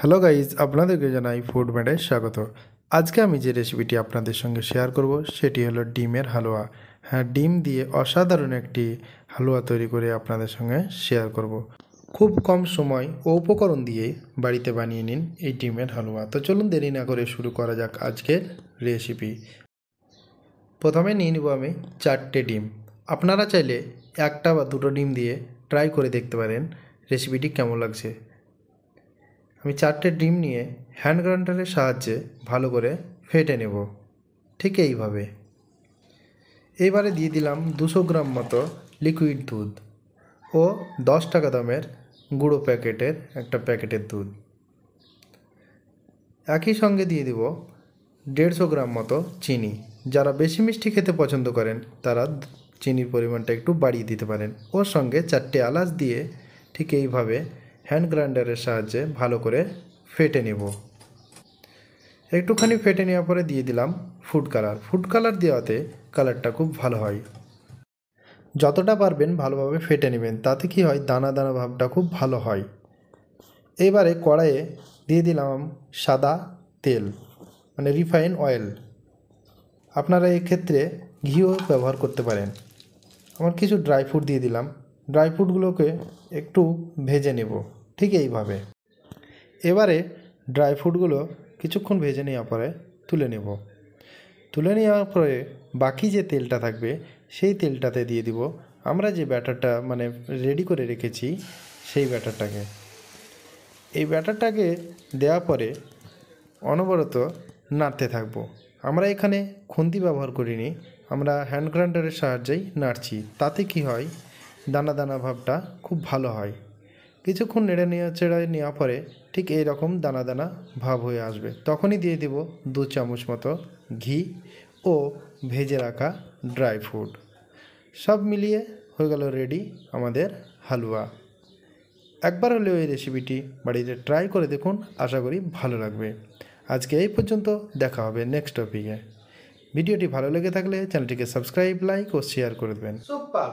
Hello guys, আপনাদেরকে জানাই food ম্যাডে স্বাগত। আজকে আমি যে রেসিপিটি আপনাদের সঙ্গে শেয়ার করব সেটি হলো ডিমের হালুয়া। হ্যাঁ, ডিম দিয়ে অসাধারণ একটি হালুয়া তৈরি করে আপনাদের সঙ্গে শেয়ার করব। খুব কম সময় ও উপকরণ দিয়ে বাড়িতে বানিয়ে নিন এই ডিমের হালুয়া। তো চলুন দেরি না করে শুরু করা যাক আজকের রেসিপি। প্রথমে নিয়ে নেব আমি 4টে ডিম। আপনারা চাইলে একটা বা দুটো ডিম দিয়ে ট্রাই করে দেখতে পারেন রেসিপিটি কেমন লাগছে। আমি 4টে ডিম নিয়ে হ্যান্ড গ্রাইন্ডারের সাহায্যে ভালো করে ফেটে নেব, ঠিক এইভাবে। এইবারে দিয়ে দিলাম 200 গ্রাম মতো লিকুইড দুধ ও 10 টাকা দামের গুঁড়ো প্যাকেটের একটা প্যাকেটের দুধ। একই সঙ্গে দিয়ে দেব 150 গ্রাম মতো চিনি। যারা বেশি মিষ্টি খেতে পছন্দ করেন তারা চিনির পরিমাণটা একটু বাড়িয়ে দিতে পারেন। ওর সঙ্গে 4টে এলাচ দিয়ে ঠিক এইভাবে হ্যান্ড গ্রাইন্ডারের সাহায্যে ভালো করে ফেটে নেব। একটুখানি ফেটে নেওয়ার পরে দিয়ে দিলাম ফুড কালার। ফুড কালার দেওয়াতে কালারটা খুব ভালো হয়। যতটা পারবেন ভালোভাবে ফেটে নেবেন, তাতে কি হয় দানা দানা ভাবটা খুব ভালো হয়। এবারে কড়াইয়ে দিয়ে দিলাম সাদা তেল, মানে রিফাইন অয়েল। আপনারা এক্ষেত্রে ঘিও ব্যবহার করতে পারেন। আমার কিছু ড্রাই ফ্রুট দিয়ে দিলাম। ড্রাই ফ্রুটগুলোকে একটু ভেজে নেব, ঠিক এইভাবে। এবারে ড্রাই ফ্রুটগুলো কিছুক্ষণ ভেজে নেওয়ার পরে তুলে নেব। তুলে নেওয়ার পরে বাকি যে তেলটা থাকবে সেই তেলটাতে দিয়ে দিব আমরা যে ব্যাটারটা মানে রেডি করে রেখেছি সেই ব্যাটারটাকে। এই ব্যাটারটাকে দেওয়ার পরে অনবরত নাড়তে থাকবো। আমরা এখানে খুন্তি ব্যবহার করিনি, আমরা হ্যান্ড গ্রাইন্ডারের সাহায্যেই নাড়ছি। তাতে কি হয় দানা দানা ভাবটা খুব ভালো হয়। কিছুক্ষণ নেড়ে নেওয়ার পরে ঠিক এই রকম দানা দানা ভাব হয়ে আসবে। তখনই দিয়ে দেব 2 চামচ মতো ঘি ও ভেজে রাখা ড্রাই ফ্রুট। সব মিলিয়ে হয়ে গেল রেডি আমাদের হালুয়া। একবার হলেও এই রেসিপিটি বাড়িতে ট্রাই করে দেখুন, আশা করি ভালো লাগবে। আজকে এই পর্যন্ত, দেখা হবে নেক্সট টপিকে। ভিডিওটি ভালো লেগে থাকলে চ্যানেলটিকে সাবস্ক্রাইব, লাইক ও শেয়ার করে দেবেন। সুপার।